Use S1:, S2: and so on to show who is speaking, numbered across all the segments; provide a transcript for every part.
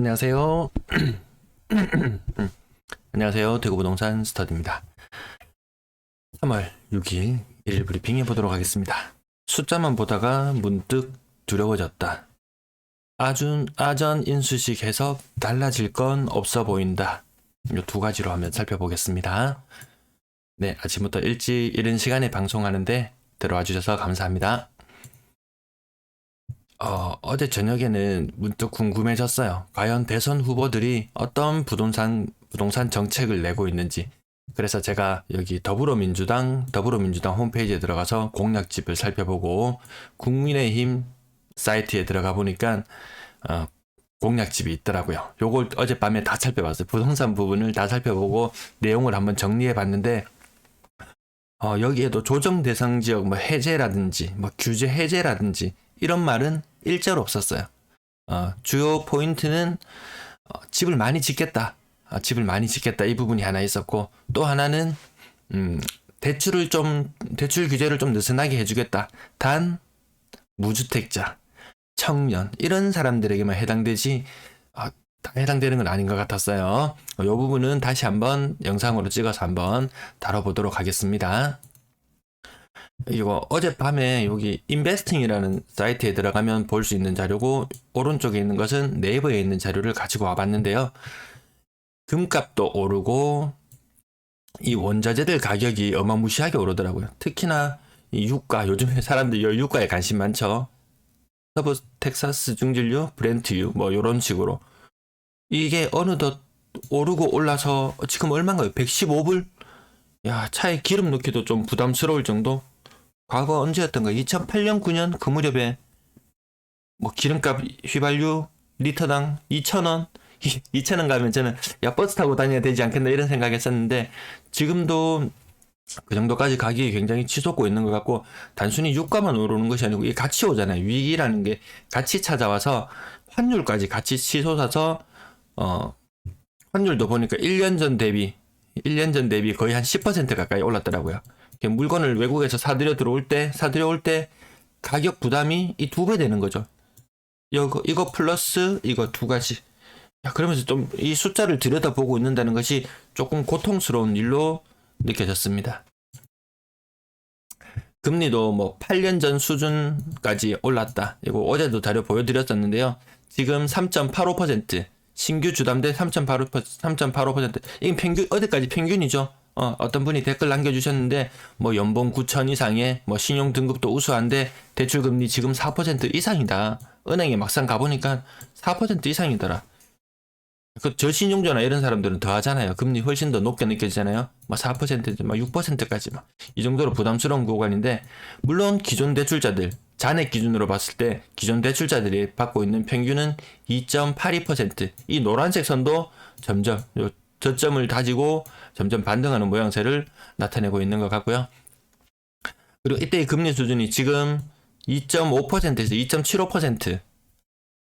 S1: 안녕하세요. 안녕하세요. 대구부동산 스터디입니다. 3월 6일 일일 브리핑 해보도록 하겠습니다. 숫자만 보다가 문득 두려워졌다. 아전 인수식 해석 달라질 건 없어 보인다. 이 두 가지로 한번 살펴보겠습니다. 네, 아침부터 일찍 이른 시간에 방송하는데 들어와 주셔서 감사합니다. 어제 저녁에는 문득 궁금해졌어요. 과연 대선 후보들이 어떤 부동산 정책을 내고 있는지. 그래서 제가 여기 더불어민주당 홈페이지에 들어가서 공약집을 살펴보고 국민의힘 사이트에 들어가 보니까 공약집이 있더라고요. 요걸 어젯밤에 다 살펴봤어요. 부동산 부분을 다 살펴보고 내용을 한번 정리해 봤는데 여기에도 조정 대상 지역 뭐 해제라든지 뭐 규제 해제라든지 이런 말은 일절 없었어요. 주요 포인트는 집을 많이 짓겠다. 이 부분이 하나 있었고, 또 하나는 대출 규제를 좀 느슨하게 해주겠다. 단 무주택자, 청년 이런 사람들에게만 해당되지 다 해당되는 건 아닌 것 같았어요. 이 부분은 다시 한번 영상으로 찍어서 한번 다뤄보도록 하겠습니다. 이거 어젯밤에 여기 인베스팅이라는 사이트에 들어가면 볼 수 있는 자료고, 오른쪽에 있는 것은 네이버에 있는 자료를 가지고 와봤는데요. 금값도 오르고 이 원자재들 가격이 어마무시하게 오르더라고요. 특히나 이 유가, 요즘에 사람들이 유가에 관심 많죠. 서부 텍사스 중진류, 브렌트유 뭐 이런 식으로 이게 어느덧 오르고 올라서 지금 얼마인가요? 115불? 야, 차에 기름 넣기도 좀 부담스러울 정도? 과거 언제였던가? 2008년, 9년 그 무렵에 뭐 기름값 휘발유 리터당 2,000원? 2,000원 가면 저는 야, 버스 타고 다녀야 되지 않겠나 이런 생각했었는데, 지금도 그 정도까지 가격이 굉장히 치솟고 있는 것 같고, 단순히 유가만 오르는 것이 아니고 이게 같이 오잖아요. 위기라는 게 같이 찾아와서 환율까지 같이 치솟아서 환율도 보니까 1년 전 대비 거의 한 10% 가까이 올랐더라고요. 물건을 외국에서 사들여올 때 가격 부담이 이 2배 되는 거죠. 이거 플러스 이거 두 가지. 그러면서 좀 이 숫자를 들여다보고 있는다는 것이 조금 고통스러운 일로 느껴졌습니다. 금리도 뭐 8년 전 수준까지 올랐다. 이거 어제도 자료 보여드렸었는데요. 지금 3.85%, 신규 주담대 3.85%. 이게 평균, 어디까지 평균이죠. 어떤 분이 댓글 남겨주셨는데, 뭐 연봉 9천 이상에 뭐 신용 등급도 우수한데 대출 금리 지금 4% 이상이다. 은행에 막상 가보니까 4% 이상이더라. 그 저신용자나 이런 사람들은 더 하잖아요. 금리 훨씬 더 높게 느껴지잖아요. 막 4%, 막 6%까지 막 이 정도로 부담스러운 구간인데, 물론 기존 대출자들 잔액 기준으로 봤을 때 기존 대출자들이 받고 있는 평균은 2.82%. 이 노란색 선도 점점 저점을 다지고 점점 반등하는 모양새를 나타내고 있는 것 같고요. 그리고 이때의 금리 수준이 지금 2.5%에서 2.75%.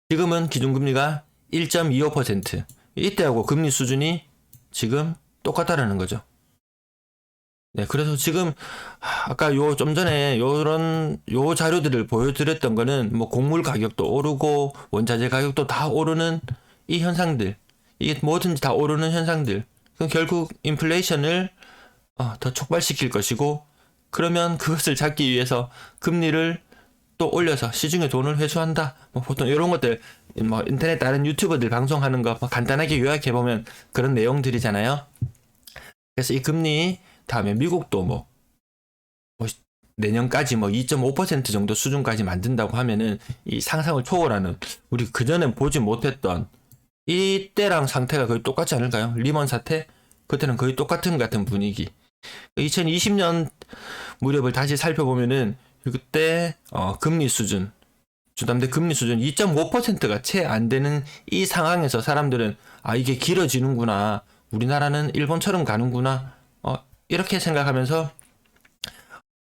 S1: 지금은 기준금리가 1.25%. 이때하고 금리 수준이 지금 똑같다라는 거죠. 네, 그래서 지금 아까 좀 전에 요 자료들을 보여드렸던 거는 뭐 곡물 가격도 오르고 원자재 가격도 다 오르는 이 현상들, 이게 뭐든지 다 오르는 현상들. 그럼 결국 인플레이션을 더 촉발시킬 것이고, 그러면 그것을 잡기 위해서 금리를 또 올려서 시중에 돈을 회수한다. 뭐 보통 이런 것들 뭐 인터넷 다른 유튜버들 방송하는 거 뭐 간단하게 요약해 보면 그런 내용들이잖아요. 그래서 이 금리 다음에 미국도 뭐 내년까지 뭐 2.5% 정도 수준까지 만든다고 하면은 이 상상을 초월하는, 우리 그전엔 보지 못했던 이때랑 상태가 거의 똑같지 않을까요? 리먼 사태? 그때는 거의 똑같은 분위기. 2020년 무렵을 다시 살펴보면은 그때 금리 수준, 주담대 금리 수준 2.5%가 채 안 되는 이 상황에서 사람들은 이게 길어지는구나, 우리나라는 일본처럼 가는구나, 이렇게 생각하면서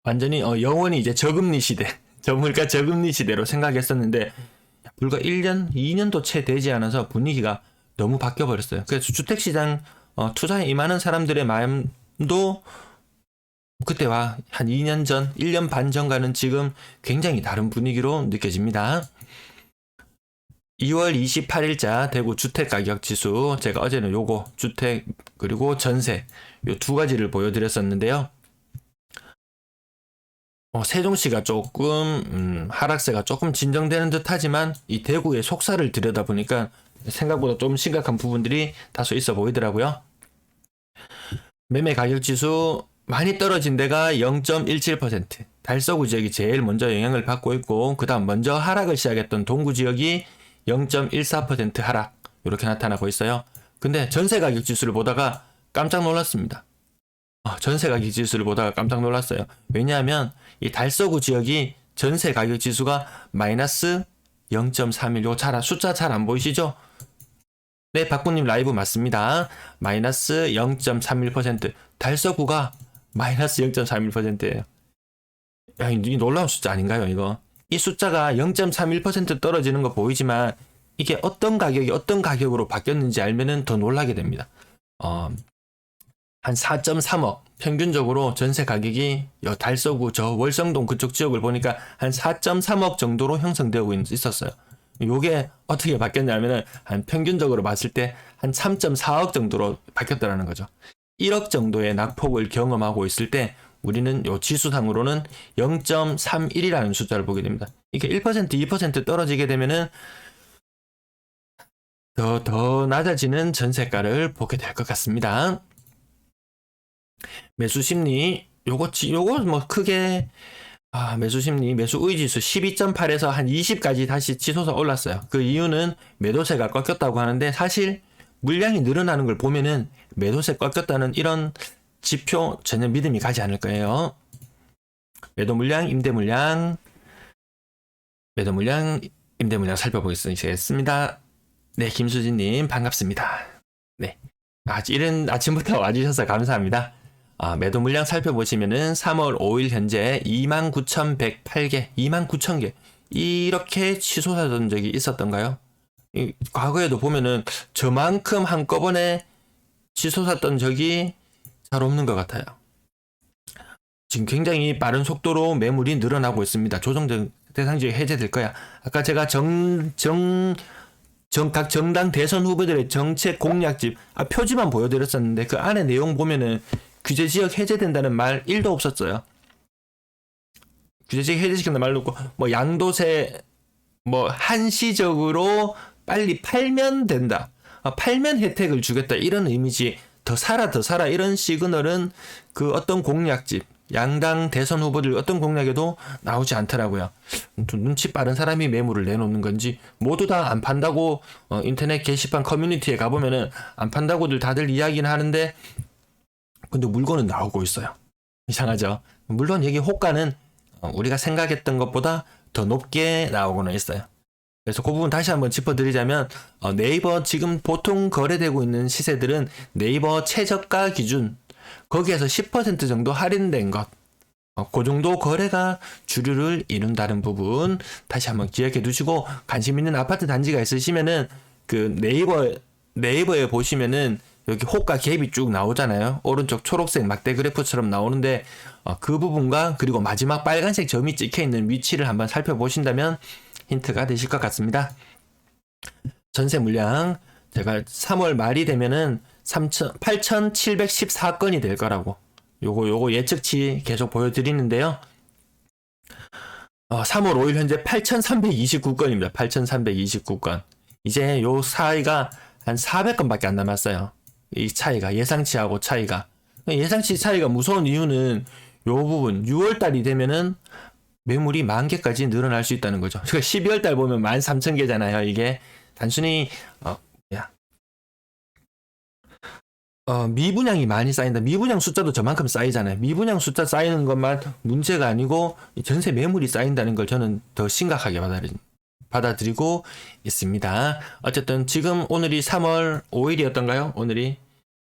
S1: 완전히 영원히 이제 저금리 시대, 저물가 저금리 시대로 생각했었는데, 불과 1년, 2년도 채 되지 않아서 분위기가 너무 바뀌어 버렸어요. 그래서 주택시장 투자에 임하는 사람들의 마음도 그때와 한 2년 전, 1년 반 전과는 지금 굉장히 다른 분위기로 느껴집니다. 2월 28일자 대구 주택가격지수, 제가 어제는 요거 주택 그리고 전세 요 두 가지를 보여드렸었는데요. 세종시가 조금 하락세가 조금 진정되는 듯 하지만 이 대구의 속사를 들여다보니까 생각보다 좀 심각한 부분들이 다소 있어 보이더라고요. 매매 가격지수 많이 떨어진 데가 0.17%, 달서구 지역이 제일 먼저 영향을 받고 있고, 그 다음 먼저 하락을 시작했던 동구 지역이 0.14% 하락, 이렇게 나타나고 있어요. 근데 전세 가격 지수를 보다가 깜짝 놀랐습니다. 전세 가격 지수를 보다가 깜짝 놀랐어요. 왜냐하면 이 달서구 지역이 전세 가격 지수가 마이너스 0.31, 요 숫자 잘 안 보이시죠? 네, 박구님 라이브 맞습니다. 마이너스 0.31%, 달서구가 마이너스 0.31%예요. 야, 이 놀라운 숫자 아닌가요, 이거? 이 숫자가 0.31% 떨어지는 거 보이지만 이게 어떤 가격이 어떤 가격으로 바뀌었는지 알면은 더 놀라게 됩니다. 한 4.3억 평균적으로 전세 가격이 달서구 저 월성동 그쪽 지역을 보니까 한 4.3억 정도로 형성되고 있었어요. 요게 어떻게 바뀌었냐면은 한 평균적으로 봤을 때 한 3.4억 정도로 바뀌었다는 거죠. 1억 정도의 낙폭을 경험하고 있을 때 우리는 요 지수상으로는 0.31이라는 숫자를 보게 됩니다. 이게 1%, 2% 떨어지게 되면은 더 낮아지는 전세가를 보게 될 것 같습니다. 매수 심리, 요거 뭐 크게, 매수 심리, 매수 의지수 12.8에서 한 20까지 다시 치솟아 올랐어요. 그 이유는 매도세가 꺾였다고 하는데, 사실 물량이 늘어나는 걸 보면은 매도세 꺾였다는 이런 지표 전혀 믿음이 가지 않을 거예요. 매도 물량, 임대 물량, 매도 물량, 임대 물량 살펴보겠습니다. 네, 김수진님 반갑습니다. 네, 이른 아침부터 와주셔서 감사합니다. 매도 물량 살펴보시면은 3월 5일 현재 29,108개, 29,000개 이렇게 치솟았던 적이 있었던가요? 과거에도 보면은 저만큼 한꺼번에 치솟았던 적이 잘 없는 것 같아요. 지금 굉장히 빠른 속도로 매물이 늘어나고 있습니다. 조정 대상지역이 해제될 거야. 아까 제가 각 정당 대선 후보들의 정책 공약집 표지만 보여드렸었는데, 그 안에 내용 보면은 규제지역 해제된다는 말 1도 없었어요. 규제지역 해제시킨다는 말도 없고, 뭐 양도세 뭐 한시적으로 빨리 팔면 된다, 팔면 혜택을 주겠다, 이런 이미지, 더 살아 이런 시그널은 그 어떤 공약집, 양당 대선 후보들 어떤 공약에도 나오지 않더라고요. 눈치 빠른 사람이 매물을 내놓는 건지, 모두 다 안 판다고 인터넷 게시판 커뮤니티에 가보면은 안 판다고들 다들 이야기는 하는데, 근데 물건은 나오고 있어요. 이상하죠? 물론 여기 호가는 우리가 생각했던 것보다 더 높게 나오고는 있어요. 그래서 그 부분 다시 한번 짚어드리자면, 네이버 지금 보통 거래되고 있는 시세들은 네이버 최저가 기준, 거기에서 10% 정도 할인된 것, 그 정도 거래가 주류를 이룬다는 부분 다시 한번 기억해 두시고, 관심 있는 아파트 단지가 있으시면은 그 네이버에 보시면은 여기 호가 갭이 쭉 나오잖아요. 오른쪽 초록색 막대 그래프처럼 나오는데, 그 부분과 그리고 마지막 빨간색 점이 찍혀 있는 위치를 한번 살펴보신다면 힌트가 되실 것 같습니다. 전세 물량, 제가 3월 말이 되면은 8,714건이 될 거라고 요거 예측치 계속 보여드리는데요. 3월 5일 현재 8,329건입니다. 8,329건. 이제 요 사이가 한 400건밖에 안 남았어요. 이 차이가, 예상치하고 차이가. 예상치 차이가 무서운 이유는 요 부분, 6월달이 되면은 매물이 10,000개까지 늘어날 수 있다는 거죠. 그러니까 12월달 보면 13,000개잖아요. 이게 단순히 미분양이 많이 쌓인다. 미분양 숫자도 저만큼 쌓이잖아요. 미분양 숫자 쌓이는 것만 문제가 아니고 전세 매물이 쌓인다는 걸 저는 더 심각하게 받아들이고 있습니다. 어쨌든 지금 오늘이 3월 5일이었던가요? 오늘이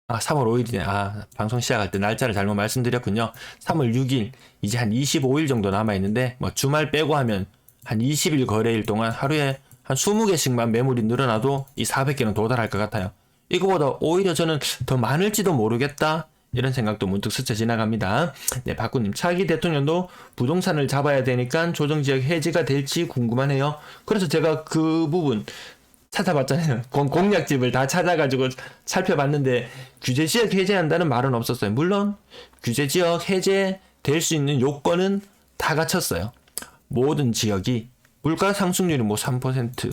S1: 3월 5일이네. 방송 시작할 때 날짜를 잘못 말씀드렸군요. 3월 6일, 이제 한 25일 정도 남아있는데, 뭐 주말 빼고 하면 한 20일 거래일 동안 하루에 한 20개씩만 매물이 늘어나도 이 400개는 도달할 것 같아요. 이거보다 오히려 저는 더 많을지도 모르겠다, 이런 생각도 문득 스쳐 지나갑니다. 네, 박구님, 차기 대통령도 부동산을 잡아야 되니까 조정지역 해제가 될지 궁금하네요. 그래서 제가 그 부분 찾아봤잖아요. 공약집을 다 찾아가지고 살펴봤는데 규제지역 해제한다는 말은 없었어요. 물론 규제지역 해제 될 수 있는 요건은 다 갖췄어요. 모든 지역이 물가 상승률이 뭐 3%,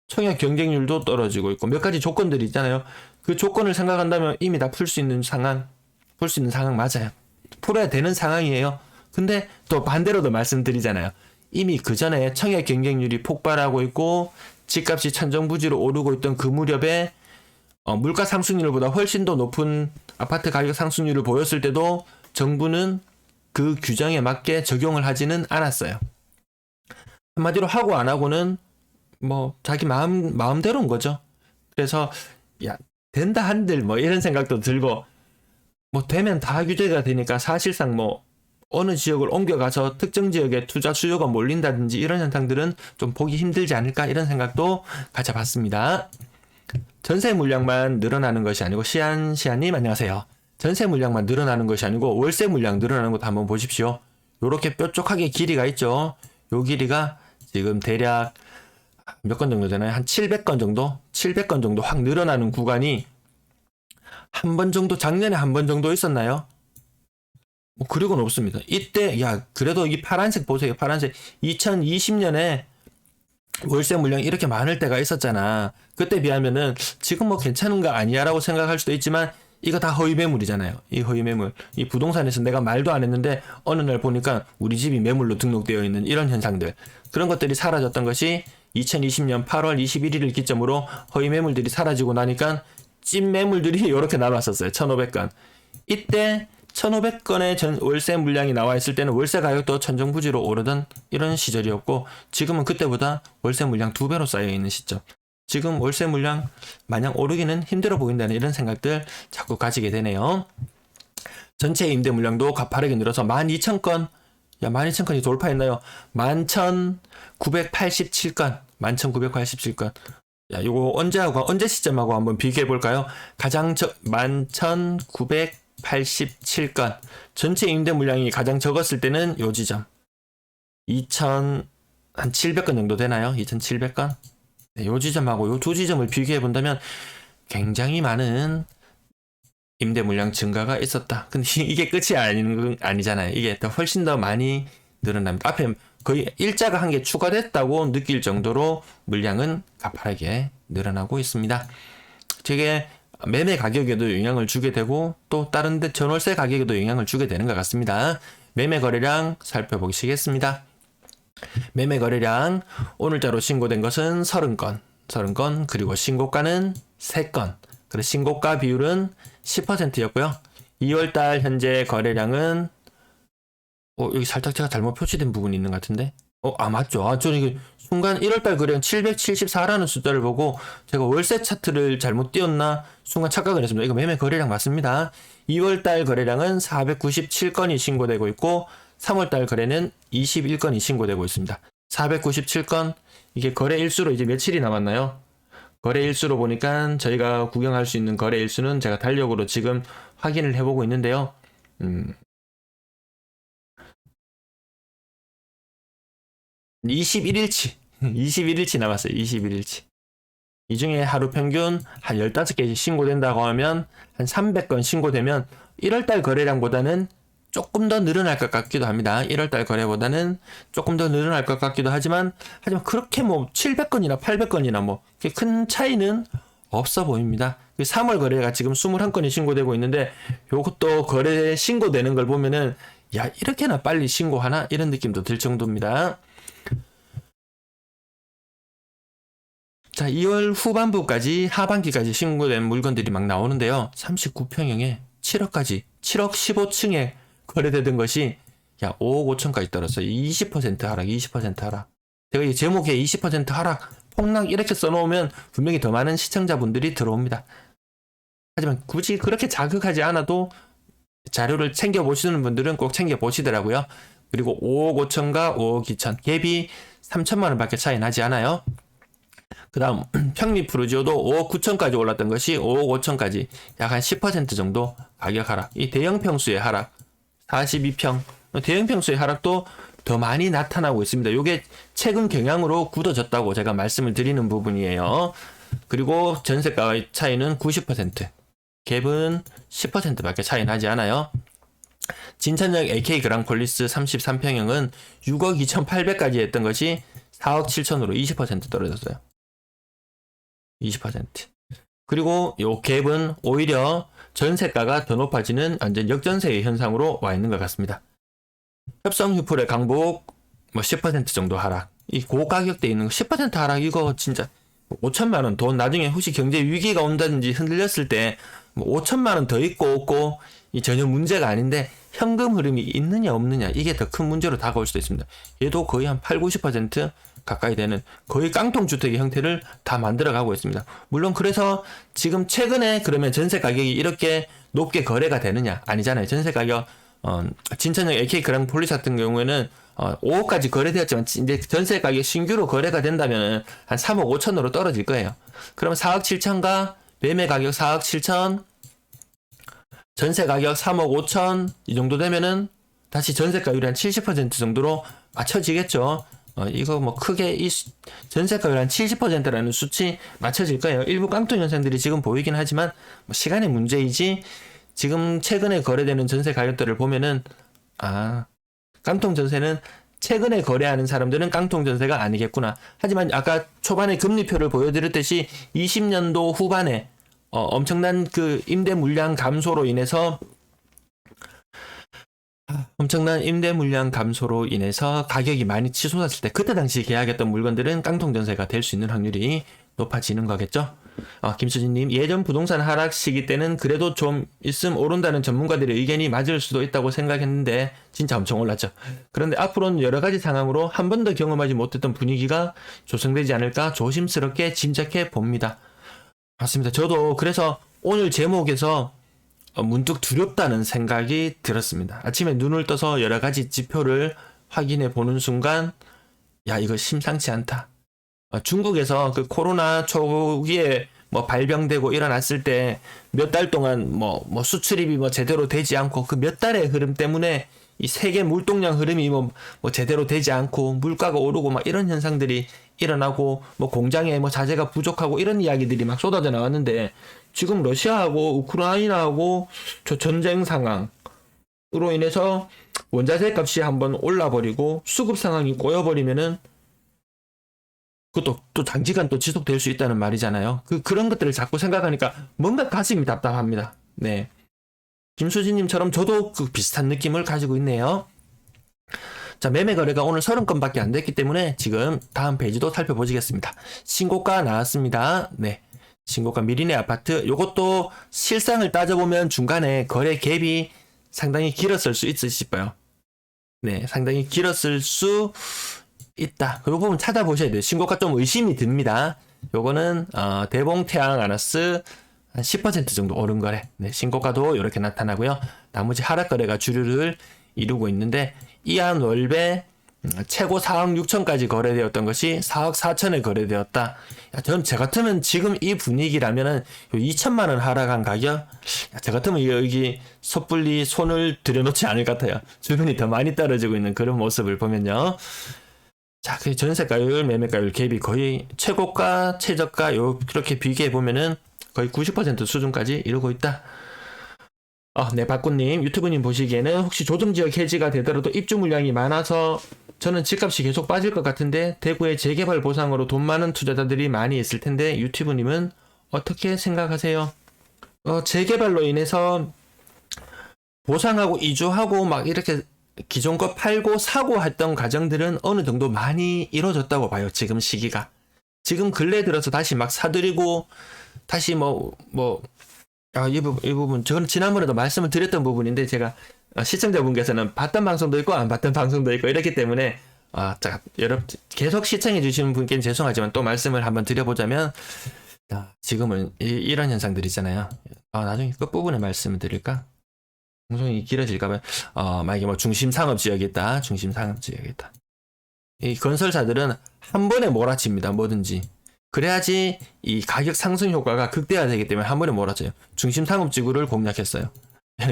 S1: 청약 경쟁률도 떨어지고 있고 몇 가지 조건들이 있잖아요. 그 조건을 생각한다면 이미 다 풀 수 있는 상황 맞아요. 풀어야 되는 상황이에요. 근데 또 반대로도 말씀드리잖아요. 이미 그 전에 청약 경쟁률이 폭발하고 있고 집값이 천정부지로 오르고 있던 그 무렵에 물가 상승률보다 훨씬 더 높은 아파트 가격 상승률을 보였을 때도 정부는 그 규정에 맞게 적용을 하지는 않았어요. 한마디로 하고 안 하고는 뭐 자기 마음대로인 거죠. 그래서 야 된다 한들 뭐 이런 생각도 들고 뭐 되면 다 규제가 되니까 사실상 뭐 어느 지역을 옮겨가서 특정 지역에 투자 수요가 몰린다든지 이런 현상들은 좀 보기 힘들지 않을까 이런 생각도 가져봤습니다. 전세 물량만 늘어나는 것이 아니고 시안님 안녕하세요. 전세 물량만 늘어나는 것이 아니고 월세 물량 늘어나는 것도 한번 보십시오. 요렇게 뾰족하게 길이가 있죠. 요 길이가 지금 대략 몇 건 정도 되나요? 한 700건 정도? 700건 정도 확 늘어나는 구간이 한 번 정도, 작년에 한 번 정도 있었나요? 뭐 그리고는 없습니다. 이때 그래도 이 파란색 보세요. 파란색 2020년에 월세 물량이 이렇게 많을 때가 있었잖아. 그때 비하면은 지금 뭐 괜찮은 거 아니야 라고 생각할 수도 있지만 이거 다 허위 매물이잖아요. 이 허위 매물. 이 부동산에서 내가 말도 안 했는데 어느 날 보니까 우리 집이 매물로 등록되어 있는 이런 현상들. 그런 것들이 사라졌던 것이 2020년 8월 21일을 기점으로 허위 매물들이 사라지고 나니까 찐 매물들이 이렇게 남았었어요. 1,500건. 이때 1,500건의 월세 물량이 나와 있을 때는 월세 가격도 천정부지로 오르던 이런 시절이었고 지금은 그때보다 월세 물량 2배로 쌓여 있는 시점. 지금 월세 물량 마냥 오르기는 힘들어 보인다는 이런 생각들 자꾸 가지게 되네요. 전체 임대 물량도 가파르게 늘어서 12,000건, 12,000건이 돌파했나요? 11,987건, 11,987건. 요거 언제 시점하고 한번 비교해 볼까요? 가장 11,987건. 전체 임대 물량이 가장 적었을 때는 요 지점. 2,700건 정도 되나요? 2,700건? 네, 요 지점하고 요 두 지점을 비교해 본다면 굉장히 많은 임대 물량 증가가 있었다. 근데 이게 끝이 아니잖아요. 이게 더 훨씬 더 많이 늘어납니다. 앞에 거의 일자가 한 개 추가됐다고 느낄 정도로 물량은 가파르게 늘어나고 있습니다. 되게 매매 가격에도 영향을 주게 되고 또 다른 데 전월세 가격에도 영향을 주게 되는 것 같습니다. 매매 거래량 살펴보시겠습니다. 매매 거래량 오늘자로 신고된 것은 30건 그리고 신고가는 3건. 그리고 신고가 비율은 10%였고요. 2월달 현재 거래량은 여기 살짝 제가 잘못 표시된 부분이 있는 것 같은데 맞죠. 저는 이게 순간 1월달 거래량 774라는 숫자를 보고 제가 월세 차트를 잘못 띄웠나 순간 착각을 했습니다. 이거 매매 거래량 맞습니다. 2월달 거래량은 497건이 신고되고 있고 3월달 거래는 21건이 신고되고 있습니다. 497건 이게 거래 일수로 이제 며칠이 남았나요? 거래 일수로 보니까 저희가 구경할 수 있는 거래 일수는 제가 달력으로 지금 확인을 해보고 있는데요. 21일치 남았어요. 21일치. 이 중에 하루 평균 한 15개씩 신고된다고 하면 한 300건 신고되면 1월달 거래량보다는 조금 더 늘어날 것 같기도 합니다. 1월달 거래보다는 조금 더 늘어날 것 같기도 하지만 그렇게 뭐 700건이나 800건이나 뭐 큰 차이는 없어 보입니다. 3월 거래가 지금 21건이 신고되고 있는데 요것도 거래 신고되는 걸 보면은 이렇게나 빨리 신고하나 이런 느낌도 들 정도입니다. 자, 2월 후반부까지 하반기까지 신고된 물건들이 막 나오는데요. 39평형에 7억 15층에 거래되던 것이 5억 5천까지 떨었어요. 20% 하락, 20% 하락. 제가 이 제목에 20% 하락, 폭락 이렇게 써놓으면 분명히 더 많은 시청자분들이 들어옵니다. 하지만 굳이 그렇게 자극하지 않아도 자료를 챙겨보시는 분들은 꼭 챙겨보시더라고요. 그리고 5억 5천과 5억 2천, 갭이 3천만 원밖에 차이 나지 않아요. 그 다음 평리 푸르지오도 5억 9천까지 올랐던 것이 5억 5천까지 약 한 10% 정도 가격 하락. 이 대형 평수의 하락 42평 대형 평수의 하락도 더 많이 나타나고 있습니다. 이게 최근 경향으로 굳어졌다고 제가 말씀을 드리는 부분이에요. 그리고 전세가의 차이는 90%, 갭은 10%밖에 차이 나지 않아요. 진천역 AK 그랑폴리스 33평형은 6억 2,800까지 했던 것이 4억 7천으로 20% 떨어졌어요. 20%. 그리고 요 갭은 오히려 전세가가 더 높아지는 완전 역전세의 현상으로 와 있는 것 같습니다. 협성 휴플의 강북 10% 정도 하락. 이 고가격대에 있는 거 10% 하락, 이거 진짜 5천만 원 돈, 나중에 혹시 경제 위기가 온다든지 흔들렸을 때 5천만 원 더 있고 없고 이 전혀 문제가 아닌데 현금 흐름이 있느냐 없느냐, 이게 더 큰 문제로 다가올 수도 있습니다. 얘도 거의 한 8, 90% 가까이 되는 거의 깡통 주택의 형태를 다 만들어 가고 있습니다. 물론 그래서 지금 최근에 그러면 전세 가격이 이렇게 높게 거래가 되느냐? 아니잖아요. 전세 가격 진천역 AK 그랑폴리스 같은 경우에는 5억까지 거래되었지만 이제 전세 가격 신규로 거래가 된다면 한 3억 5천으로 떨어질 거예요. 그러면 4억 7천과 매매 가격 4억 7천, 전세 가격 3억 5천 이 정도 되면은 다시 전세가율이 한 70% 정도로 맞춰지겠죠. 이거 뭐 크게 이 전세가율 한 70%라는 수치 맞춰질 거예요. 일부 깡통 현상들이 지금 보이긴 하지만 뭐 시간의 문제이지, 지금 최근에 거래되는 전세 가격들을 보면은 깡통 전세는 최근에 거래하는 사람들은 깡통 전세가 아니겠구나. 하지만 아까 초반에 금리표를 보여드렸듯이 20년도 후반에 엄청난 그 임대 물량 감소로 인해서 가격이 많이 치솟았을 때, 그때 당시 계약했던 물건들은 깡통 전세가 될 수 있는 확률이 높아지는 거겠죠. 김수진님, 예전 부동산 하락 시기 때는 그래도 좀 있음 오른다는 전문가들의 의견이 맞을 수도 있다고 생각했는데 진짜 엄청 올랐죠. 그런데 앞으로는 여러 가지 상황으로 한 번도 경험하지 못했던 분위기가 조성되지 않을까 조심스럽게 짐작해 봅니다. 맞습니다. 저도 그래서 오늘 제목에서 문득 두렵다는 생각이 들었습니다. 아침에 눈을 떠서 여러 가지 지표를 확인해 보는 순간, 야, 이거 심상치 않다. 중국에서 그 코로나 초기에 뭐 발병되고 일어났을 때 몇 달 동안 뭐 수출입이 제대로 되지 않고, 그 몇 달의 흐름 때문에 이 세계 물동량 흐름이 뭐 제대로 되지 않고 물가가 오르고 막 이런 현상들이 일어나고, 뭐 공장에 자재가 부족하고 이런 이야기들이 막 쏟아져 나왔는데, 지금 러시아하고 우크라이나하고 저 전쟁 상황으로 인해서 원자재 값이 한번 올라버리고 수급 상황이 꼬여버리면은 그것도 또 장기간 또 지속될 수 있다는 말이잖아요. 그런 것들을 자꾸 생각하니까 뭔가 가슴이 답답합니다. 네. 김수진님처럼 저도 그 비슷한 느낌을 가지고 있네요. 자, 매매 거래가 오늘 30건밖에 안 됐기 때문에 지금 다음 페이지도 살펴보시겠습니다. 신고가 나왔습니다. 네. 신고가 미리네 아파트, 요것도 실상을 따져보면 중간에 거래 갭이 상당히 길었을 수 있으 싶어요. 네, 상당히 길었을 수 있다. 그 부분 찾아보셔야 돼요. 신고가 좀 의심이 듭니다. 요거는 대봉 태양 아나스 한 10% 정도 오른 거래. 네, 신고가도 이렇게 나타나고요. 나머지 하락 거래가 주류를 이루고 있는데, 이한 월배 최고 4억 6천까지 거래되었던 것이 4억 4천에 거래되었다. 저는 제 같으면 지금 이 분위기라면은 2천만 원 하락한 가격, 제 같으면 여기 섣불리 손을 들여놓지 않을 것 같아요. 주변이 더 많이 떨어지고 있는 그런 모습을 보면요. 자, 그 전세가율, 매매가율 갭이 거의 최고가, 최저가 그렇게 비교해 보면은 거의 90% 수준까지 이루고 있다. 네, 박구님, 유튜브님 보시기에는 혹시 조정지역 해지가 되더라도 입주 물량이 많아서 저는 집값이 계속 빠질 것 같은데 대구의 재개발 보상으로 돈 많은 투자자들이 많이 있을 텐데 유튜브님은 어떻게 생각하세요? 재개발로 인해서 보상하고 이주하고 막 이렇게 기존 거 팔고 사고 했던 과정들은 어느 정도 많이 이루어졌다고 봐요. 지금 시기가. 지금 근래 들어서 다시 막 사들이고 다시 이 부분 저는 지난번에도 말씀을 드렸던 부분인데, 제가 시청자분께서는 봤던 방송도 있고 안 봤던 방송도 있고 이렇기 때문에 자, 여러분 계속 시청해 주시는 분께는 죄송하지만 또 말씀을 한번 드려보자면, 지금은 이런 현상들이잖아요. 나중에 끝부분에 말씀을 드릴까? 방송이 길어질까봐. 만약에 중심상업지역이 있다. 이 건설사들은 한 번에 몰아칩니다. 뭐든지. 그래야지 이 가격 상승 효과가 극대화되기 때문에 한 번에 몰아쳐요. 중심상업지구를 공략했어요.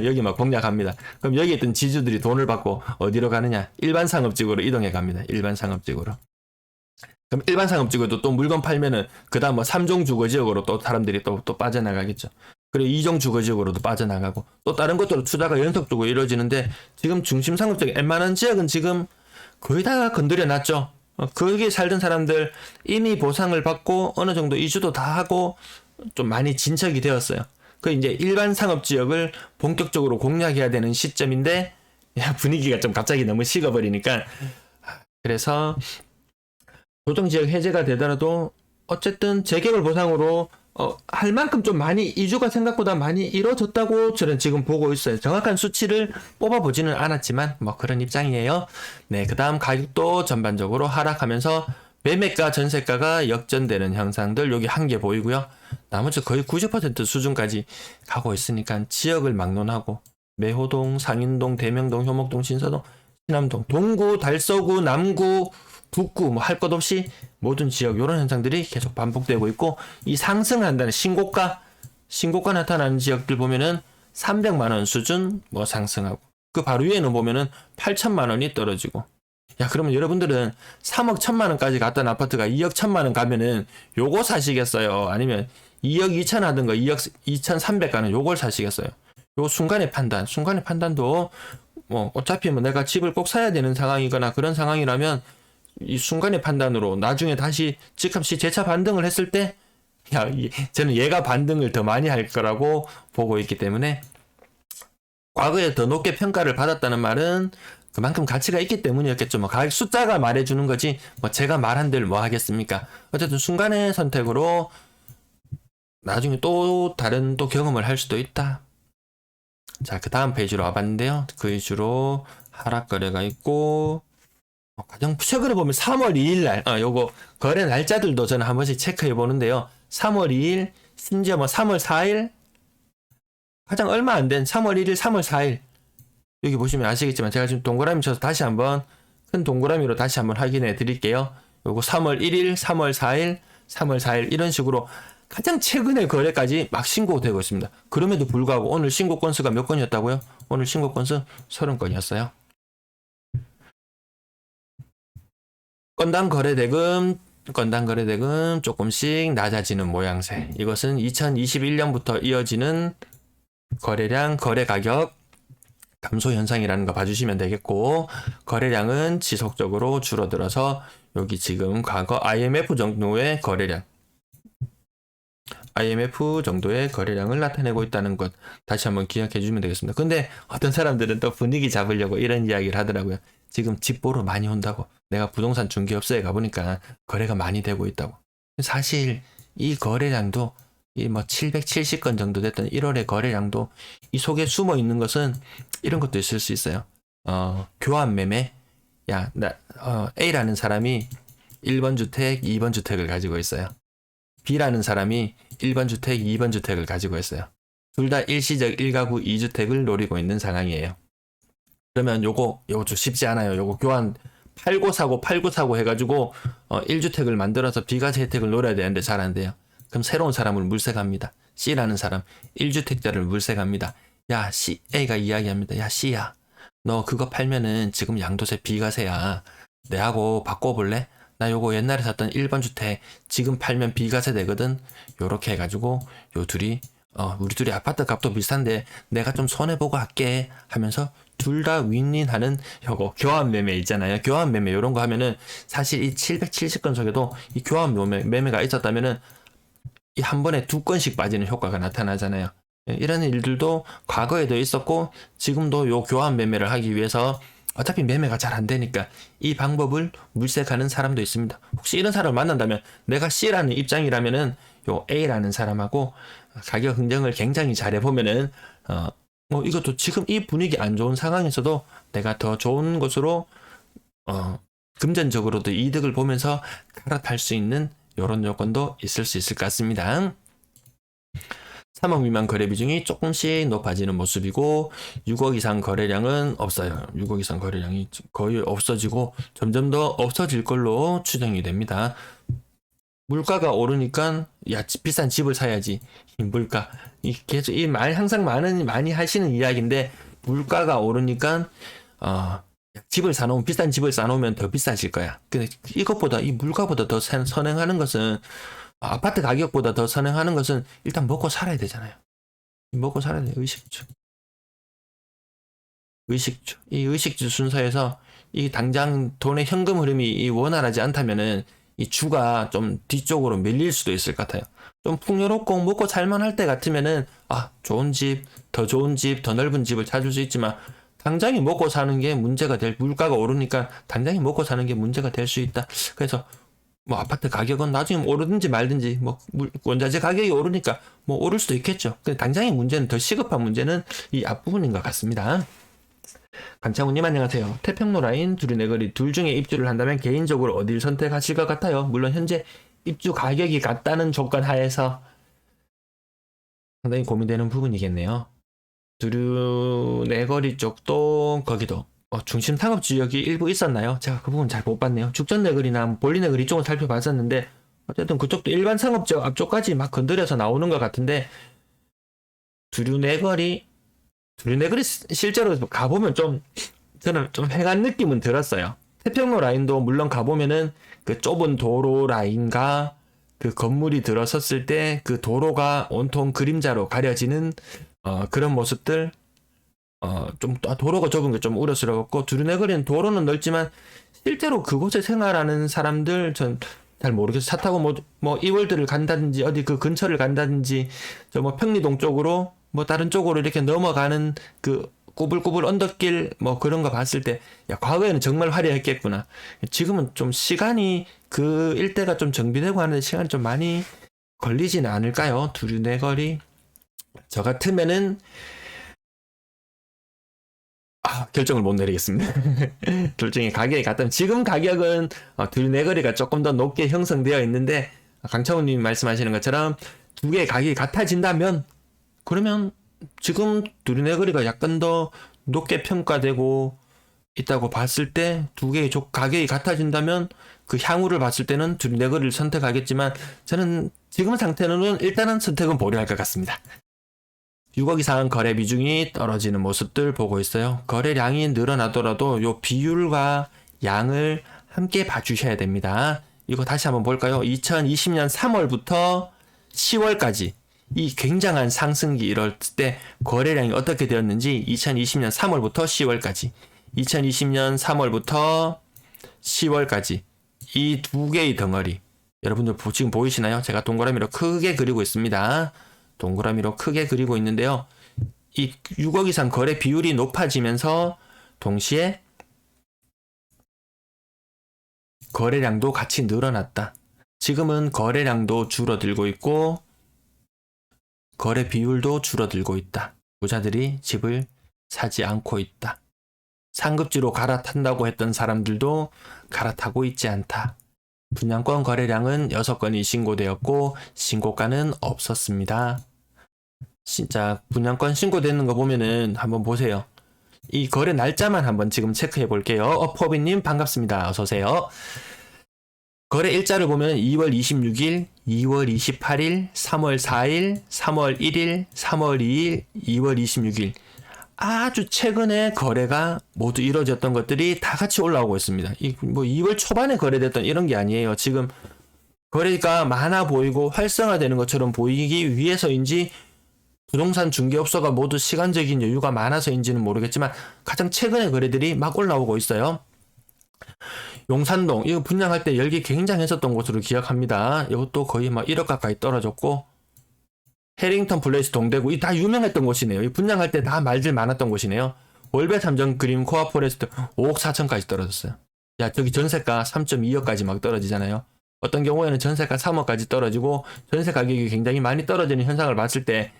S1: 여기 막 공략합니다. 그럼 여기 있던 지주들이 돈을 받고 어디로 가느냐? 일반 상업지구로 이동해 갑니다. 일반 상업지구로. 그럼 일반 상업지구도 또 물건 팔면은 그다음 뭐 3종 주거지역으로 또 사람들이 또 빠져나가겠죠. 그리고 2종 주거지역으로도 빠져나가고 또 다른 것들로 투자가 연속적으로 이루어지는데 지금 중심 상업지역 웬만한 지역은 지금 거의 다 건드려 놨죠. 거기에 살던 사람들 이미 보상을 받고 어느 정도 이주도 다 하고 좀 많이 진척이 되었어요. 그 이제 일반 상업지역을 본격적으로 공략해야 되는 시점인데 분위기가 좀 갑자기 너무 식어버리니까 그래서 조정지역 해제가 되더라도 어쨌든 재개발 보상으로 할 만큼 좀 많이 이주가 생각보다 많이 이루어졌다고 저는 지금 보고 있어요. 정확한 수치를 뽑아보지는 않았지만 뭐 그런 입장이에요. 네, 그 다음 가격도 전반적으로 하락하면서 매매가 전세가가 역전되는 현상들 여기 한 개 보이고요. 나머지 거의 90% 수준까지 가고 있으니까 지역을 막론하고 매호동, 상인동, 대명동, 효목동, 신사동, 신암동, 동구, 달서구, 남구, 북구 뭐 할 것 없이 모든 지역 이런 현상들이 계속 반복되고 있고 이 상승한다는 신고가 나타나는 지역들 보면은 300만 원 수준 뭐 상승하고 그 바로 위에는 보면은 8천만 원이 떨어지고 야 그러면 여러분들은 3억 1천만 원까지 갔던 아파트가 2억 1천만 원 가면은 요거 사시겠어요? 아니면 2억 2천 하든가 2억 2,300 가는 요걸 사시겠어요? 요 순간의 판단도 뭐 어차피 뭐 내가 집을 꼭 사야 되는 상황이거나 그런 상황이라면 이 순간의 판단으로 나중에 다시 집값이 재차 반등을 했을 때 저는 얘가 반등을 더 많이 할 거라고 보고 있기 때문에 과거에 더 높게 평가를 받았다는 말은 그만큼 가치가 있기 때문이었겠죠. 뭐 가격 숫자가 말해주는 거지 뭐 제가 말한들 뭐 하겠습니까. 어쨌든 순간의 선택으로 나중에 또 다른 또 경험을 할 수도 있다. 자, 그 다음 페이지로 와봤는데요. 그 위주로 하락 거래가 있고 가장 최근에 보면 3월 2일 날 요거 거래 날짜들도 저는 한 번씩 체크해 보는데요. 3월 2일 심지어 뭐 3월 4일 가장 얼마 안 된 3월 1일 3월 4일 여기 보시면 아시겠지만 제가 지금 동그라미 쳐서 다시 한번 큰 동그라미로 다시 한번 확인해 드릴게요. 요거 3월 1일 3월 4일 3월 4일 이런 식으로 가장 최근의 거래까지 막 신고되고 있습니다. 그럼에도 불구하고 오늘 신고 건수가 몇 건이었다고요? 오늘 신고 건수 30건이었어요. 건당 거래대금 조금씩 낮아지는 모양새. 이것은 2021년부터 이어지는 거래량, 거래 가격 감소 현상이라는 거 봐주시면 되겠고 거래량은 지속적으로 줄어들어서 여기 지금 과거 IMF 정도의 거래량을 나타내고 있다는 것 다시 한번 기억해 주시면 되겠습니다. 근데 어떤 사람들은 또 분위기 잡으려고 이런 이야기를 하더라고요. 지금 집 보러 많이 온다고. 내가 부동산 중개업소에 가보니까 거래가 많이 되고 있다고. 사실 이 거래량도 이 뭐 770건 정도 됐던 1월의 거래량도 이 속에 숨어 있는 것은 이런 것도 있을 수 있어요. 교환 매매. A라는 사람이 1번 주택, 2번 주택을 가지고 있어요. B라는 사람이 1번 주택, 2번 주택을 가지고 있어요. 둘 다 일시적 1가구 2주택을 노리고 있는 상황이에요. 그러면 요거 좀 쉽지 않아요. 요거 교환 팔고 사고 해가지고 1주택을 만들어서 비과세 혜택을 노려야 되는데 잘 안 돼요. 그럼 새로운 사람을 물색합니다. C라는 사람 1주택자를 물색합니다. 야 A가 이야기합니다. 야 C야 너 그거 팔면은 지금 양도세 비과세야. 내하고 바꿔볼래? 나 요거 옛날에 샀던 1번 주택 지금 팔면 비과세 되거든. 요렇게 해가지고 요 둘이 우리 둘이 아파트 값도 비슷한데 내가 좀 손해보고 할게 하면서 둘 다 윈윈하는 요거 교환 매매 있잖아요. 교환 매매 요런 거 하면은 사실 이 770건 속에도 이 교환 매매가 있었다면은 이 한 번에 2건씩 빠지는 효과가 나타나잖아요. 이런 일들도 과거에도 있었고 지금도 요 교환 매매를 하기 위해서 어차피 매매가 잘 안 되니까 이 방법을 물색하는 사람도 있습니다. 혹시 이런 사람을 만난다면 내가 C라는 입장이라면은 요 A라는 사람하고 가격 흥정을 굉장히 잘해보면은 뭐 이것도 지금 이 분위기 안 좋은 상황에서도 내가 더 좋은 것으로 금전적으로도 이득을 보면서 갈아탈 수 있는 이런 요건도 있을 수 있을 것 같습니다. 3억 미만 거래 비중이 조금씩 높아지는 모습이고 6억 이상 거래량은 없어요. 6억 이상 거래량이 거의 없어지고 점점 더 없어질 걸로 추정이 됩니다. 물가가 오르니까 비싼 집을 사야지. 물가 계속 이 말 항상 많이 하시는 이야기인데 물가가 오르니까 집을 사놓으면, 비싼 집을 사놓으면 더 비싸질 거야. 근데 이것보다, 이 물가보다 더 선행하는 것은, 아파트 가격보다 더 선행하는 것은 일단 먹고 살아야 되잖아요. 먹고 살아야 돼요. 의식주. 의식주. 이 의식주 순서에서 이 당장 돈의 현금 흐름이 이 원활하지 않다면은 이 주가 좀 뒤쪽으로 밀릴 수도 있을 것 같아요. 좀 풍요롭고 먹고 살만할 때 같으면은 좋은 집, 더 좋은 집, 더 넓은 집을 찾을 수 있지만 당장에 먹고 사는 게 문제가 물가가 오르니까 당장에 먹고 사는 게 문제가 될 수 있다. 그래서 뭐 아파트 가격은 나중에 오르든지 말든지 뭐 원자재 가격이 오르니까 뭐 오를 수도 있겠죠. 근데 당장의 문제는, 더 시급한 문제는 이 앞부분인 것 같습니다. 강창훈님 안녕하세요. 태평로 라인, 두리네거리 둘 중에 입주를 한다면 개인적으로 어디를 선택하실 것 같아요? 물론 현재 입주 가격이 같다는 조건 하에서 상당히 고민되는 부분이겠네요. 두리네거리 쪽도 거기도 중심 상업 지역이 일부 있었나요? 제가 그 부분 잘 못 봤네요. 죽전네거리나 볼리네거리 쪽은 살펴봤었는데 어쨌든 그쪽도 일반 상업 지역 앞쪽까지 막 건드려서 나오는 것 같은데 두리네거리 실제로 가보면 저는 좀 횡한 느낌은 들었어요. 태평로 라인도 물론 가보면은 그 좁은 도로 라인과 그 건물이 들어섰을 때 그 도로가 온통 그림자로 가려지는 그런 모습들, 좀 도로가 좁은 게 좀 우려스러웠고, 두리네거리는 도로는 넓지만 실제로 그곳에 생활하는 사람들 전 잘 모르겠어요. 차 타고 뭐 이월드를 간다든지 어디 그 근처를 간다든지 저 뭐 평리동 쪽으로 뭐 다른 쪽으로 이렇게 넘어가는 그 꾸불꾸불 언덕길 뭐 그런 거 봤을 때 과거에는 정말 화려했겠구나. 지금은 좀 시간이 그 일대가 좀 정비되고 하는데 시간이 좀 많이 걸리지는 않을까요? 두리네거리. 저 같으면은 결정을 못 내리겠습니다. 둘 중에 가격이 같다면, 지금 가격은 두리네거리가 조금 더 높게 형성되어 있는데 강창훈님 말씀하시는 것처럼 두 개의 가격이 같아진다면, 그러면 지금 두리네거리가 약간 더 높게 평가되고 있다고 봤을 때 두 개의 가격이 같아진다면 그 향후를 봤을 때는 두리네거리를 선택하겠지만, 저는 지금 상태로는 일단은 선택은 보류할 것 같습니다. 6억 이상 거래 비중이 떨어지는 모습들 보고 있어요. 거래량이 늘어나더라도 요 비율과 양을 함께 봐주셔야 됩니다. 이거 다시 한번 볼까요? 2020년 3월부터 10월까지 이 굉장한 상승기 이럴 때 거래량이 어떻게 되었는지 2020년 3월부터 10월까지 2020년 3월부터 10월까지 이 두 개의 덩어리, 여러분들 지금 보이시나요? 제가 동그라미로 크게 그리고 있습니다. 동그라미로 크게 그리고 있는데요. 이 6억 이상 거래 비율이 높아지면서 동시에 거래량도 같이 늘어났다. 지금은 거래량도 줄어들고 있고 거래 비율도 줄어들고 있다. 부자들이 집을 사지 않고 있다. 상급지로 갈아탄다고 했던 사람들도 갈아타고 있지 않다. 분양권 거래량은 6건이 신고되었고 신고가는 없었습니다. 진짜 분양권 신고되는 거 보면은 한번 보세요. 이 거래 날짜만 한번 지금 체크해 볼게요. 퍼비님 반갑습니다. 어서오세요. 거래 일자를 보면 2월 26일, 2월 28일, 3월 4일, 3월 1일, 3월 2일, 2월 26일. 아주 최근에 거래가 모두 이루어졌던 것들이 다 같이 올라오고 있습니다. 뭐 2월 초반에 거래됐던 이런 게 아니에요. 지금 거래가 많아 보이고 활성화되는 것처럼 보이기 위해서인지 부동산 중개업소가 모두 시간적인 여유가 많아서인지는 모르겠지만 가장 최근에 거래들이 막 올라오고 있어요. 용산동, 이거 분양할 때 열기 굉장했었던 곳으로 기억합니다. 이것도 거의 막 1억 가까이 떨어졌고, 해링턴 플레이스 동대구, 이 다 유명했던 곳이네요. 이 분양할 때 다 말들 많았던 곳이네요. 월배 3정 그림 코아 포레스트 5억 4천까지 떨어졌어요. 야, 저기 전세가 3.2억까지 막 떨어지잖아요. 어떤 경우에는 전세가 3억까지 떨어지고 전세 가격이 굉장히 많이 떨어지는 현상을 봤을 때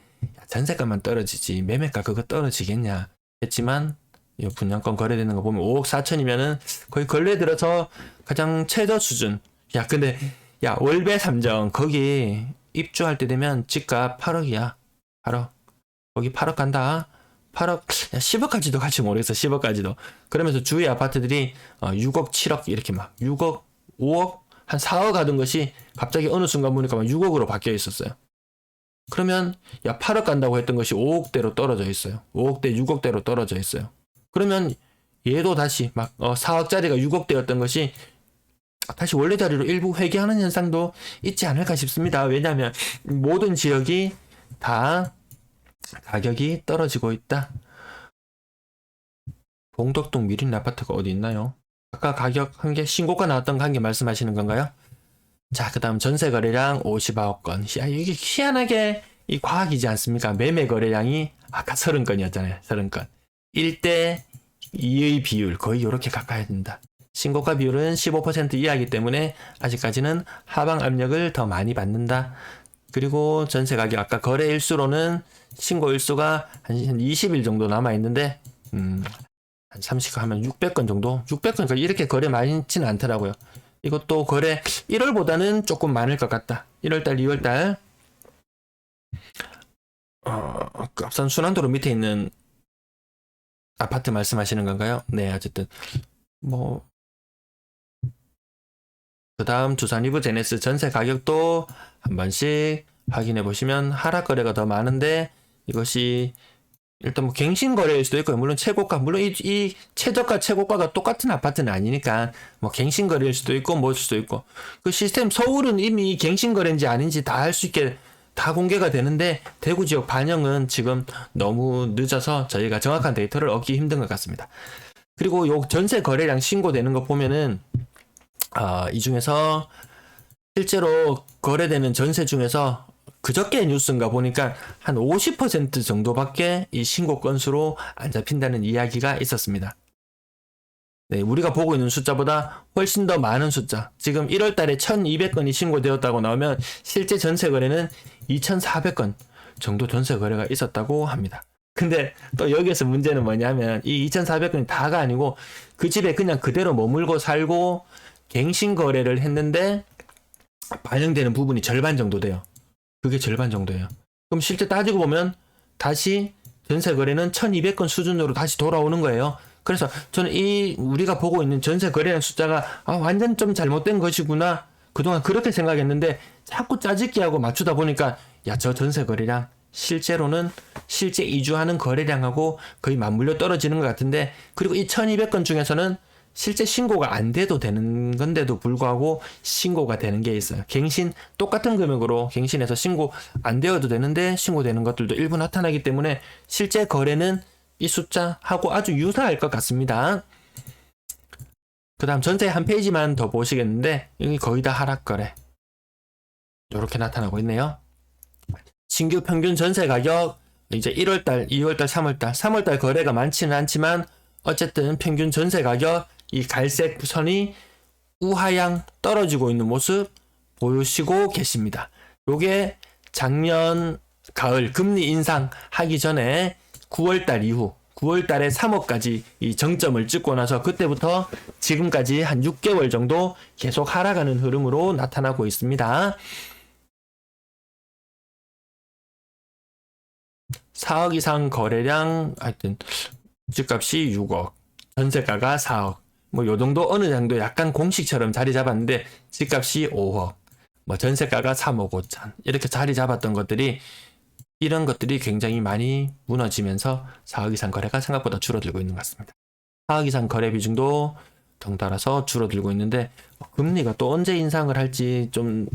S1: 전세가만 떨어지지 매매가 그거 떨어지겠냐 했지만, 이 분양권 거래되는 거 보면 5억 4천이면은 거의 근래 들어서 가장 최저 수준. 야, 근데 월배 3정 거기 입주할 때 되면 집값 8억이야. 8억. 거기 8억 간다. 8억, 10억까지도 갈지 모르겠어. 10억까지도. 그러면서 주위 아파트들이 6억, 7억 이렇게 막 6억, 5억, 한 4억 하던 것이 갑자기 어느 순간 보니까 막 6억으로 바뀌어 있었어요. 그러면 8억 간다고 했던 것이 5억대로 떨어져 있어요. 5억대, 6억대로 떨어져 있어요. 그러면 얘도 다시 막 4억짜리가 6억대였던 것이 다시 원래 자리로 일부 회귀하는 현상도 있지 않을까 싶습니다. 왜냐하면 모든 지역이 다 가격이 떨어지고 있다. 봉덕동 미린 아파트가 어디 있나요? 아까 가격 한 개 신고가 나왔던 거 한 개 말씀하시는 건가요? 자, 그 다음 전세 거래량 59억 건. 이게 희한하게 이 과학이지 않습니까? 매매 거래량이 아까 30건이었잖아요. 30건. 1대 2의 비율 거의 이렇게 가까이 된다. 신고가 비율은 15% 이하이기 때문에 아직까지는 하방 압력을 더 많이 받는다. 그리고 전세 가격 아까 거래 일수로는 신고 일수가 한 20일 정도 남아 있는데 한 30건 하면 600건 정도? 600건 이렇게 거래 많지는 않더라고요. 이것도 거래 1월보다는 조금 많을 것 같다. 1월달, 2월달 앞선 순환도로 밑에 있는 아파트 말씀하시는 건가요? 네, 어쨌든 그 다음 두산 이브 제네스 전세 가격도 한 번씩 확인해 보시면 하락 거래가 더 많은데 이것이 일단 갱신 거래일 수도 있고요. 물론 최고가, 물론 이 최저가 최고가가 똑같은 아파트는 아니니까 갱신 거래일 수도 있고 뭘 수도 있고 그 시스템 서울은 이미 갱신 거래인지 아닌지 다 할 수 있게 다 공개가 되는데 대구 지역 반영은 지금 너무 늦어서 저희가 정확한 데이터를 얻기 힘든 것 같습니다. 그리고 요 전세 거래량 신고되는 거 보면은 이 중에서 실제로 거래되는 전세 중에서 그저께 뉴스인가 보니까 한 50% 정도밖에 이 신고 건수로 안 잡힌다는 이야기가 있었습니다. 네, 우리가 보고 있는 숫자보다 훨씬 더 많은 숫자. 지금 1월 달에 1200건이 신고되었다고 나오면 실제 전세 거래는 2400건 정도 전세 거래가 있었다고 합니다. 근데 또 여기에서 문제는 뭐냐면 이 2400건이 다가 아니고 그 집에 그냥 그대로 머물고 살고 갱신 거래를 했는데 반영되는 부분이 절반 정도 돼요. 그게 절반 정도예요. 그럼 실제 따지고 보면 다시 전세 거래는 1200건 수준으로 다시 돌아오는 거예요. 그래서 저는 이 우리가 보고 있는 전세 거래량 숫자가 완전 좀 잘못된 것이구나. 그동안 그렇게 생각했는데 자꾸 짜집기 하고 맞추다 보니까 저 전세 거래량 실제로는 실제 이주하는 거래량하고 거의 맞물려 떨어지는 것 같은데 그리고 이 1200건 중에서는 실제 신고가 안 돼도 되는 건데도 불구하고 신고가 되는 게 있어요. 갱신 똑같은 금액으로 갱신해서 신고 안 되어도 되는데 신고되는 것들도 일부 나타나기 때문에 실제 거래는 이 숫자하고 아주 유사할 것 같습니다. 그 다음 전세 한 페이지만 더 보시겠는데 여기 거의 다 하락 거래 이렇게 나타나고 있네요. 신규 평균 전세 가격 이제 1월달, 2월달, 3월달 거래가 많지는 않지만 어쨌든 평균 전세 가격 이 갈색 선이 우하향 떨어지고 있는 모습 보시고 계십니다. 요게 작년 가을 금리 인상하기 전에 9월달 이후 9월달에 3억까지 이 정점을 찍고 나서 그때부터 지금까지 한 6개월 정도 계속 하락하는 흐름으로 나타나고 있습니다. 4억 이상 거래량 하여튼 집값이 6억 전세가가 4억 요 정도 어느 정도 약간 공식처럼 자리 잡았는데 집값이 5억 전세가가 3억 5천 이렇게 자리 잡았던 것들이 이런 것들이 굉장히 많이 무너지면서 4억 이상 거래가 생각보다 줄어들고 있는 것 같습니다. 4억 이상 거래 비중도 덩달아서 줄어들고 있는데 금리가 또 언제 인상을 할지 좀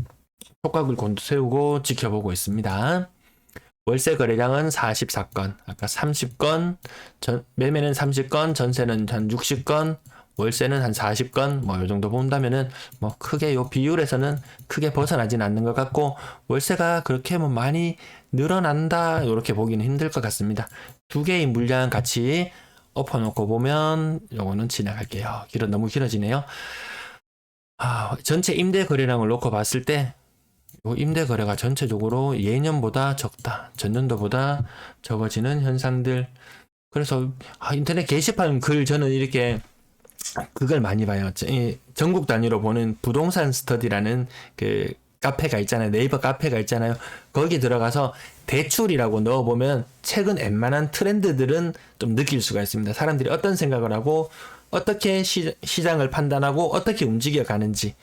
S1: 촉각을 곤두세우고 지켜보고 있습니다. 월세 거래량은 44건, 아까 30건, 매매는 30건, 전세는 한 60건, 월세는 한 40건, 요 정도 본다면은, 크게 요 비율에서는 크게 벗어나진 않는 것 같고, 월세가 그렇게 많이 늘어난다, 요렇게 보기는 힘들 것 같습니다. 두 개의 물량 같이 엎어놓고 보면, 요거는 지나갈게요. 너무 길어지네요. 전체 임대 거래량을 놓고 봤을 때, 임대 거래가 전체적으로 예년보다 적다. 전년도보다 적어지는 현상들. 그래서 인터넷 게시판 글 저는 이렇게 그걸 많이 봐요. 전국 단위로 보는 부동산 스터디라는 그 카페가 있잖아요. 네이버 카페가 있잖아요. 거기 들어가서 대출이라고 넣어보면 최근 웬만한 트렌드들은 좀 느낄 수가 있습니다. 사람들이 어떤 생각을 하고 어떻게 시장을 판단하고 어떻게 움직여 가는지.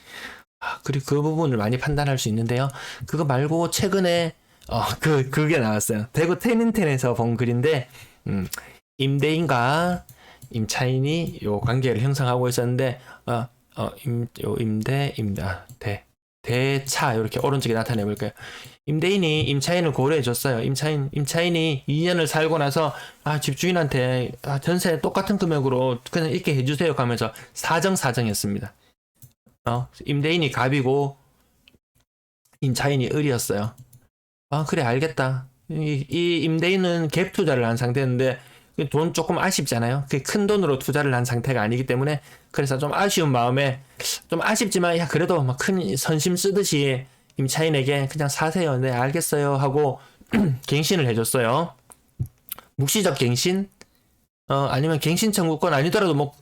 S1: 그리고 그 부분을 많이 판단할 수 있는데요. 그거 말고 최근에 그게 나왔어요. 대구 태민텐에서 본 글인데 임대인과 임차인이 요 관계를 형성하고 있었는데 대차 이렇게 오른쪽에 나타내 볼까요? 임대인이 임차인을 고려해 줬어요. 임차인이 2년을 살고 나서 집주인한테 전세 똑같은 금액으로 그냥 있게 해주세요 하면서 사정했습니다. 임대인이 갑이고 임차인이 을이었어요. 그래 알겠다. 이 임대인은 갭 투자를 한 상태인데 돈 조금 아쉽잖아요. 그게 큰 돈으로 투자를 한 상태가 아니기 때문에 그래서 좀 아쉬운 마음에 좀 아쉽지만 그래도 막 큰 선심 쓰듯이 임차인에게 그냥 사세요. 네 알겠어요 하고 갱신을 해줬어요. 묵시적 갱신 아니면 갱신 청구권 아니더라도 뭐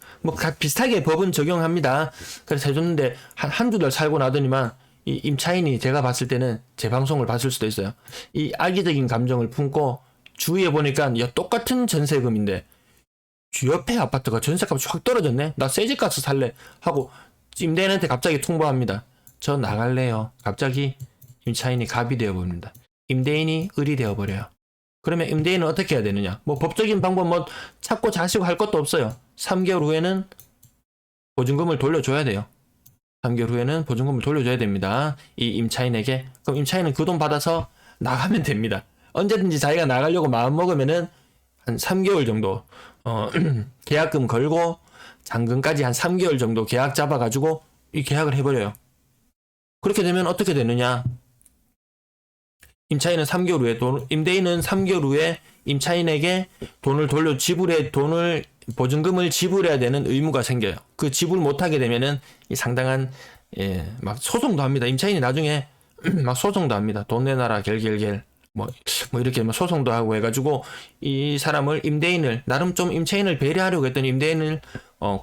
S1: 비슷하게 법은 적용합니다. 그래서 해줬는데 한두 달 살고 나더니만 이 임차인이 제가 봤을 때는 제 방송을 봤을 수도 있어요. 이 악의적인 감정을 품고 주위에 보니까 똑같은 전세금인데 옆에 아파트가 전세값이 확 떨어졌네. 나 새 집 가서 살래 하고 임대인한테 갑자기 통보합니다. 저 나갈래요. 갑자기 임차인이 갑이 되어버립니다. 임대인이 을이 되어버려요. 그러면 임대인은 어떻게 해야 되느냐? 법적인 방법 찾고 자시고 할 것도 없어요. 3개월 후에는 보증금을 돌려줘야 돼요. 3개월 후에는 보증금을 돌려줘야 됩니다. 이 임차인에게. 그럼 임차인은 그 돈 받아서 나가면 됩니다. 언제든지 자기가 나가려고 마음먹으면은 한 3개월 정도 계약금 걸고 잔금까지 한 3개월 정도 계약 잡아가지고 이 계약을 해버려요. 그렇게 되면 어떻게 되느냐? 임차인은 3개월 후에 임대인은 3개월 후에 임차인에게 보증금을 지불해야 되는 의무가 생겨요. 그 지불 못하게 되면은 상당한 막 소송도 합니다. 임차인이 나중에 막 소송도 합니다. 돈 내놔라 결결결 이렇게 소송도 하고 해가지고 이 사람을 임대인을 나름 좀 임차인을 배려하려고 했더니 임대인을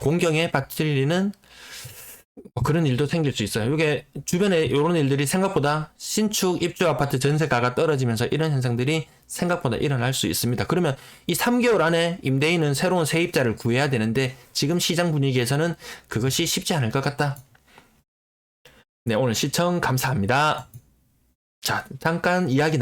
S1: 공경에 빠뜨리는 그런 일도 생길 수 있어요. 이게 주변에 이런 일들이 생각보다 신축 입주 아파트 전세가가 떨어지면서 이런 현상들이 생각보다 일어날 수 있습니다. 그러면 이 3개월 안에 임대인은 새로운 세입자를 구해야 되는데 지금 시장 분위기에서는 그것이 쉽지 않을 것 같다. 네, 오늘 시청 감사합니다. 자, 잠깐 이야기